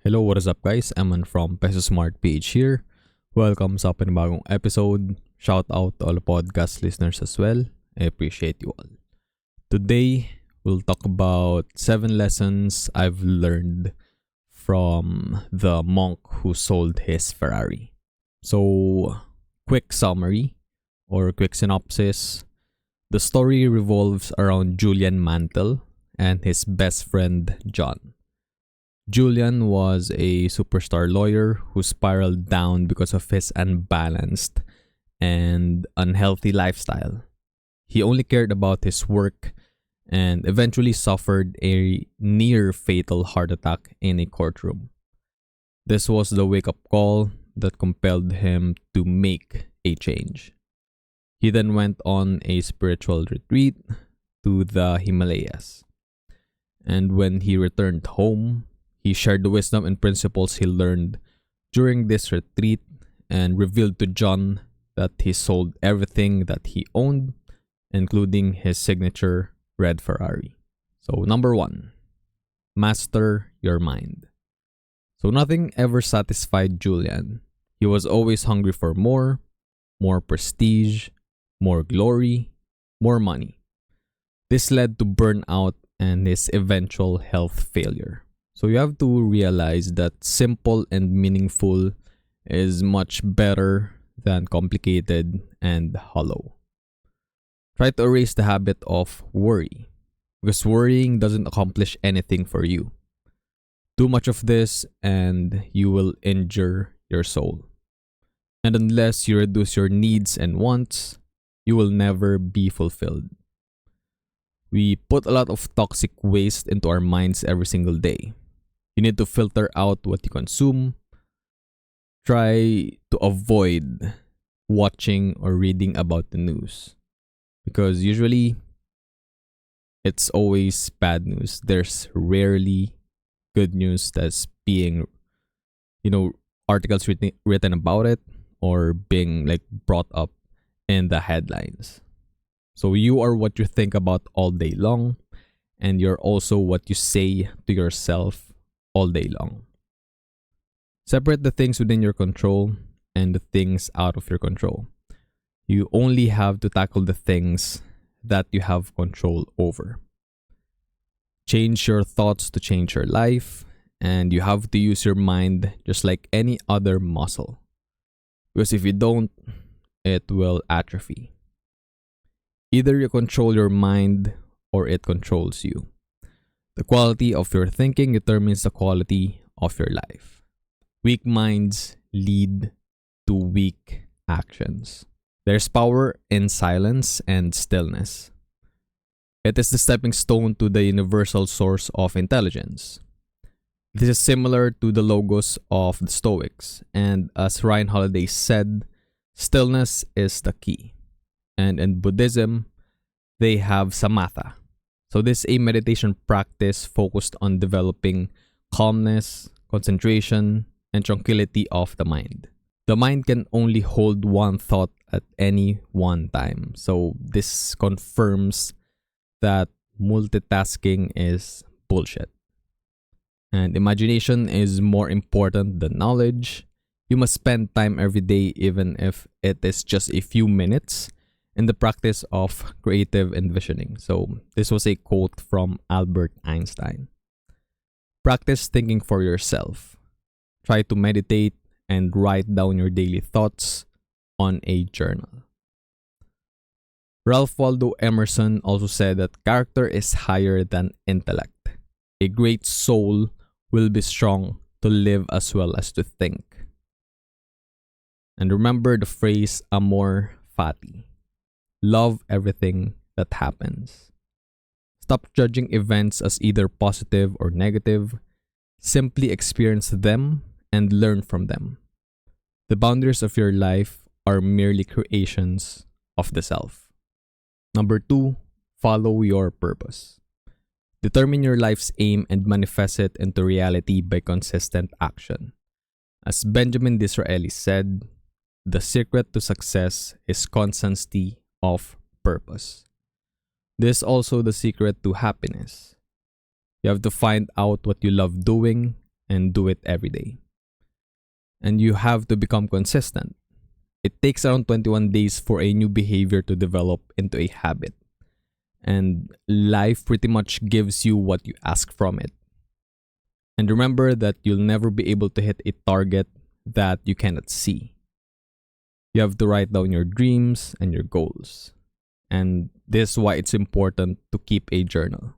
Hello, what is up guys? Eman from Peso Smart PH here. Welcome sa panibagong episode. Shout out to all the podcast listeners as well. I appreciate you all. Today, we'll talk about 7 lessons I've learned from the monk who sold his Ferrari. So, quick summary or quick synopsis. The story revolves around Julian Mantle and his best friend John. Julian was a superstar lawyer who spiraled down because of his unbalanced and unhealthy lifestyle. He only cared about his work and eventually suffered a near fatal heart attack in a courtroom. This was the wake up call that compelled him to make a change. He then went on a spiritual retreat to the Himalayas. And when he returned home, he shared the wisdom and principles he learned during this retreat and revealed to John that he sold everything that he owned, including his signature red Ferrari. So, number 1, master your mind. So, nothing ever satisfied Julian. He was always hungry for more prestige, more glory, more money. This led to burnout and his eventual health failure. So you have to realize that simple and meaningful is much better than complicated and hollow. Try to erase the habit of worry, because worrying doesn't accomplish anything for you. Too much of this and you will injure your soul. And unless you reduce your needs and wants, you will never be fulfilled. We put a lot of toxic waste into our minds every single day. You need to filter out what you consume. Try to avoid watching or reading about the news, because usually it's always bad news. There's rarely good news that's being, articles written about it or being brought up in the headlines. So you are what you think about all day long, and you're also what you say to yourself all day long. Separate the things within your control and the things out of your control. You only have to tackle the things that you have control over. Change your thoughts to change your life, and you have to use your mind just like any other muscle. Because if you don't, it will atrophy. Either you control your mind or it controls you. The quality of your thinking determines the quality of your life. Weak minds lead to weak actions. There's power in silence and stillness. It is the stepping stone to the universal source of intelligence. This is similar to the logos of the Stoics, and as Ryan Holiday said, stillness is the key. And in Buddhism, they have samatha. So this is a meditation practice focused on developing calmness, concentration, and tranquility of the mind. The mind can only hold one thought at any one time. So this confirms that multitasking is bullshit. And imagination is more important than knowledge. You must spend time every day, even if it is just a few minutes, in the practice of creative envisioning. So this was a quote from Albert Einstein. Practice thinking for yourself. Try to meditate and write down your daily thoughts on a journal. Ralph Waldo Emerson also said that character is higher than intellect. A great soul will be strong to live as well as to think. And remember the phrase amor fati. Love everything that happens. Stop judging events as either positive or negative. Simply experience them and learn from them. The boundaries of your life are merely creations of the self. Number 2, follow your purpose. Determine your life's aim and manifest it into reality by consistent action. As Benjamin Disraeli said, the secret to success is constancy of purpose. This is also the secret to happiness. You have to find out what you love doing and do it every day. And you have to become consistent. It takes around 21 days for a new behavior to develop into a habit. And life pretty much gives you what you ask from it. And remember that you'll never be able to hit a target that you cannot see. You have to write down your dreams and your goals. And this is why it's important to keep a journal.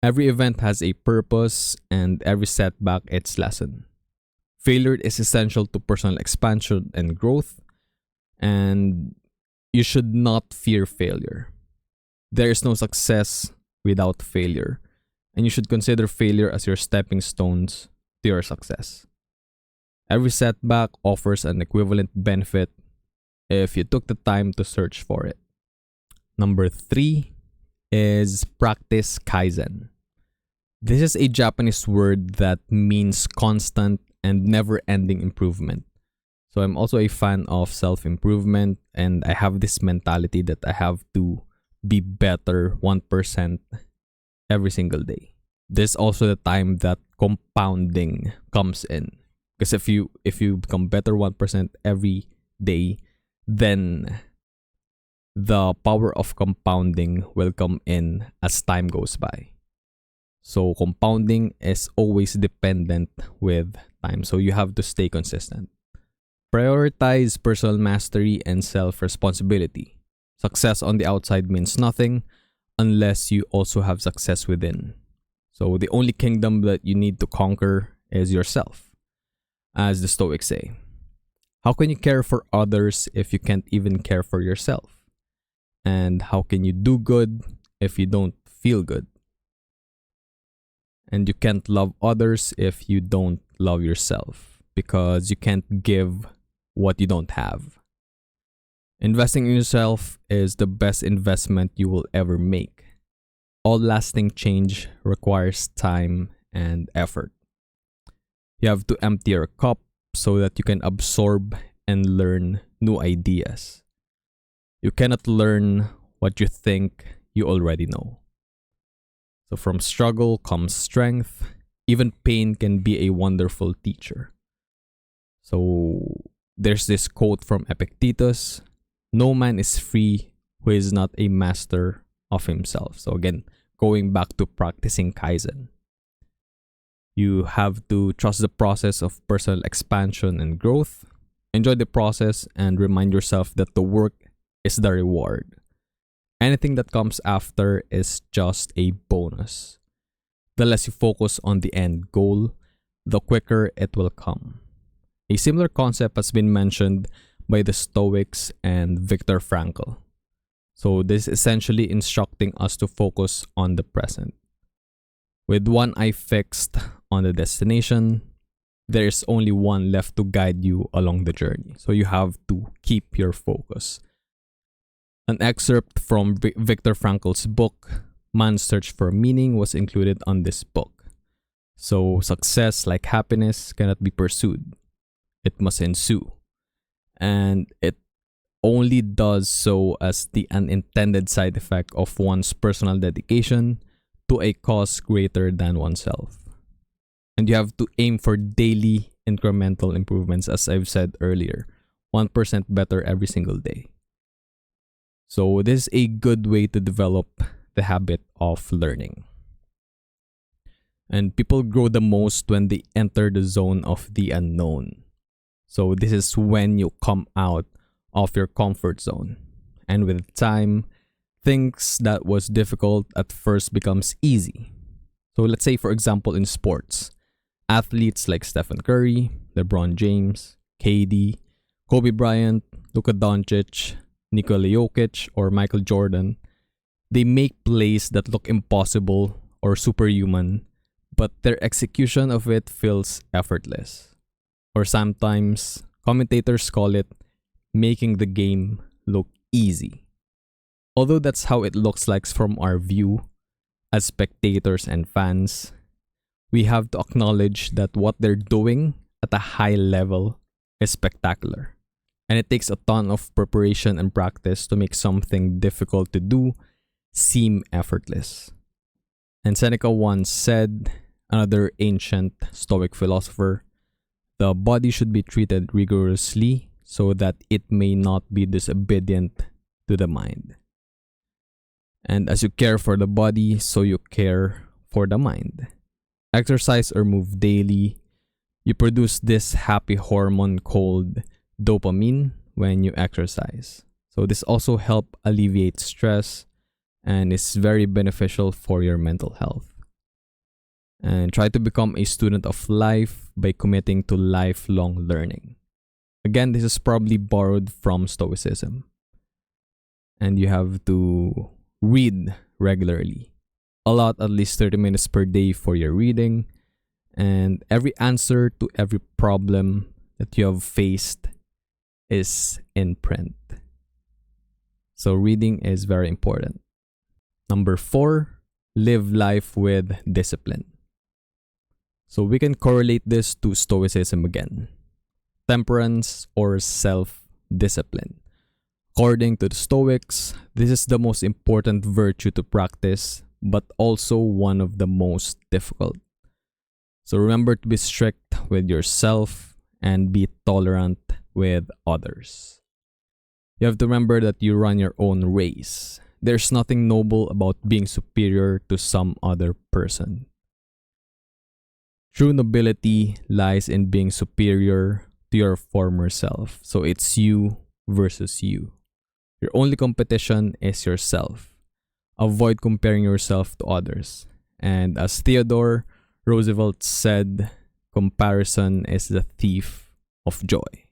Every event has a purpose, and every setback its lesson. Failure is essential to personal expansion and growth, and you should not fear failure. There is no success without failure, and you should consider failure as your stepping stones to your success. Every setback offers an equivalent benefit if you took the time to search for it. Number 3 is practice Kaizen. This is a Japanese word that means constant and never-ending improvement. So I'm also a fan of self-improvement, and I have this mentality that I have to be better 1% every single day. This is also the time that compounding comes in. Because if you become better 1% every day, then the power of compounding will come in as time goes by. So compounding is always dependent with time. So you have to stay consistent. Prioritize personal mastery and self-responsibility. Success on the outside means nothing unless you also have success within. So the only kingdom that you need to conquer is yourself, as the Stoics say. How can you care for others if you can't even care for yourself? And how can you do good if you don't feel good? And you can't love others if you don't love yourself, because you can't give what you don't have. Investing in yourself is the best investment you will ever make. All lasting change requires time and effort. You have to empty your cup so that you can absorb and learn new ideas. You cannot learn what you think you already know. So from struggle comes strength. Even pain can be a wonderful teacher. So there's this quote from Epictetus: "No man is free who is not a master of himself." So again, going back to practicing Kaizen. You have to trust the process of personal expansion and growth. Enjoy the process and remind yourself that the work is the reward. Anything that comes after is just a bonus. The less you focus on the end goal, the quicker it will come. A similar concept has been mentioned by the Stoics and Viktor Frankl. So this is essentially instructing us to focus on the present. With one eye fixed on the destination, there is only one left to guide you along the journey. So you have to keep your focus. An excerpt from Viktor Frankl's book, Man's Search for Meaning, was included on this book. So success, like happiness, cannot be pursued. It must ensue. And it only does so as the unintended side effect of one's personal dedication to a cause greater than oneself. And you have to aim for daily incremental improvements, as I've said earlier. 1% better every single day. So this is a good way to develop the habit of learning. And people grow the most when they enter the zone of the unknown. So this is when you come out of your comfort zone. And with time, things that was difficult at first becomes easy. So let's say, for example, in sports, athletes like Stephen Curry, LeBron James, KD, Kobe Bryant, Luka Doncic, Nikola Jokic, or Michael Jordan, they make plays that look impossible or superhuman, but their execution of it feels effortless. Or sometimes, commentators call it making the game look easy. Although that's how it looks like from our view, as spectators and fans, we have to acknowledge that what they're doing at a high level is spectacular. And it takes a ton of preparation and practice to make something difficult to do seem effortless. And Seneca once said, another ancient Stoic philosopher, the body should be treated rigorously so that it may not be disobedient to the mind. And as you care for the body, so you care for the mind. Exercise or move daily. You produce this happy hormone called dopamine when you exercise. So this also helps alleviate stress and is very beneficial for your mental health. And try to become a student of life by committing to lifelong learning. Again, this is probably borrowed from Stoicism. And you have to read regularly. Allot at least 30 minutes per day for your reading. And every answer to every problem that you have faced is in print. So reading is very important. Number 4, live life with discipline. So we can correlate this to Stoicism again. Temperance or self-discipline. According to the Stoics, this is the most important virtue to practice, but also one of the most difficult. So remember to be strict with yourself and be tolerant with others. You have to remember that you run your own race. There's nothing noble about being superior to some other person. True nobility lies in being superior to your former self. So it's you versus you. Your only competition is yourself. Avoid comparing yourself to others. And as Theodore Roosevelt said, comparison is the thief of joy.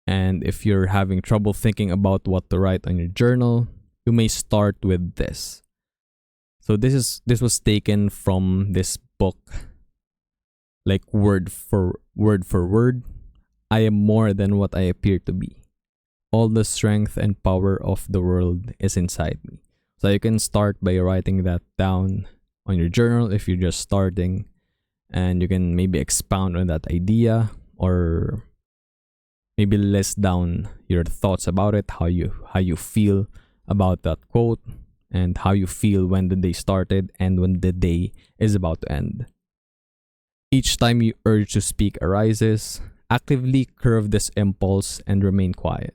And if you're having trouble thinking about what to write on your journal, you may start with this. So this was taken from this book, like word for word. I am more than what I appear to be. All the strength and power of the world is inside me. So you can start by writing that down on your journal if you're just starting, and you can maybe expound on that idea or maybe list down your thoughts about it, how you feel about that quote, and how you feel when the day started and when the day is about to end. Each time you urge to speak arises, actively curb this impulse and remain quiet.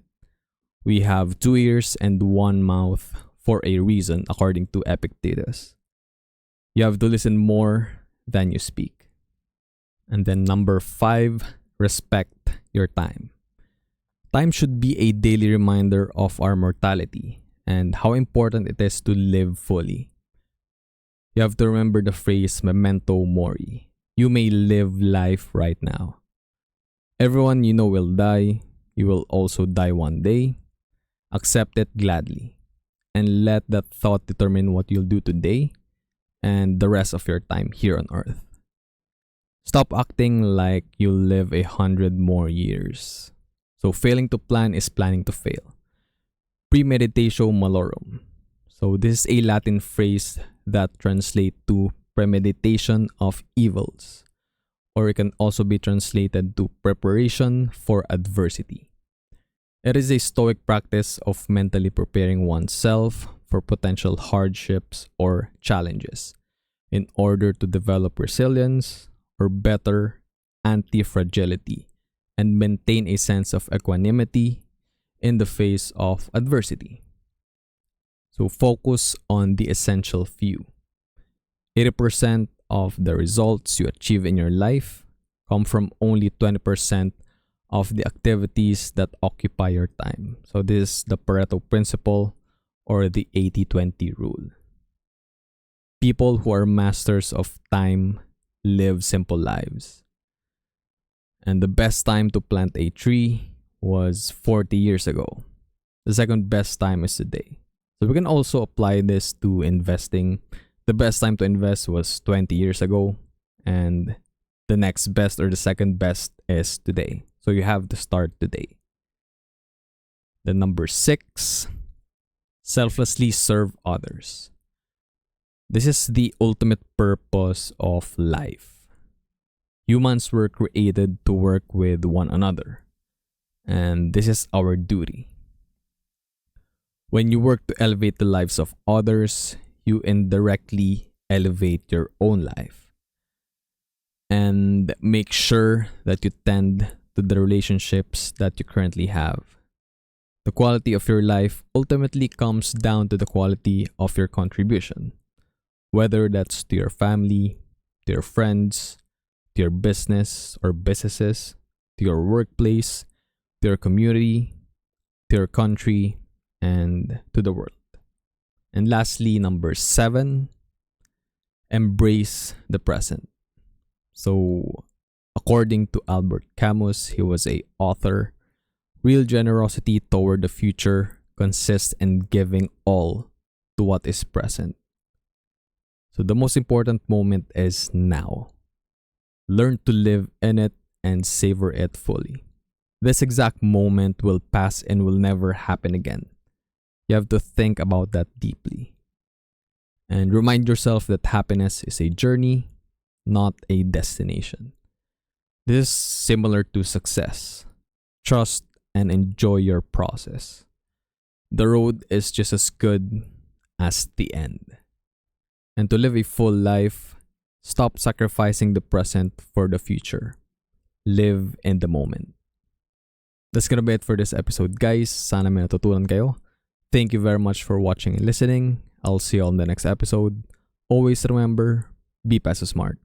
We have 2 ears and 1 mouth for a reason, according to Epictetus. You have to listen more than you speak. And then number 5, respect your time. Time should be a daily reminder of our mortality and how important it is to live fully. You have to remember the phrase memento mori. You may live life right now. Everyone you know will die. You will also die one day. Accept it gladly. And let that thought determine what you'll do today and the rest of your time here on earth. Stop acting like you'll live 100 more years. So failing to plan is planning to fail. Premeditatio malorum. So this is a Latin phrase that translates to premeditation of evils. Or it can also be translated to preparation for adversity. It is a Stoic practice of mentally preparing oneself for potential hardships or challenges in order to develop resilience or better anti-fragility and maintain a sense of equanimity in the face of adversity. So focus on the essential few. 80% of the results you achieve in your life come from only 20% of the activities that occupy your time. So this is the Pareto principle or the 80-20 rule. People who are masters of time live simple lives. And the best time to plant a tree was 40 years ago. The second best time is today. So we can also apply this to investing. The best time to invest was 20 years ago, and the next best or the second best is today. So you have to start today. The number 6, selflessly serve others. This is the ultimate purpose of life. Humans were created to work with one another, and this is our duty. When you work to elevate the lives of others, you indirectly elevate your own life. and make sure that you tend to the relationships that you currently have. The quality of your life ultimately comes down to the quality of your contribution, whether that's to your family, to your friends, to your business or businesses, to your workplace, to your community, to your country, and to the world. And lastly, number 7, embrace the present. So, according to Albert Camus, he was a author. Real generosity toward the future consists in giving all to what is present. So the most important moment is now. Learn to live in it and savor it fully. This exact moment will pass and will never happen again. You have to think about that deeply. And remind yourself that happiness is a journey, not a destination. This is similar to success. Trust and enjoy your process. The road is just as good as the end. And to live a full life, stop sacrificing the present for the future. Live in the moment. That's gonna be it for this episode, guys. Sana may natutunan kayo. Thank you very much for watching and listening. I'll see you all in the next episode. Always remember, be Peso smart.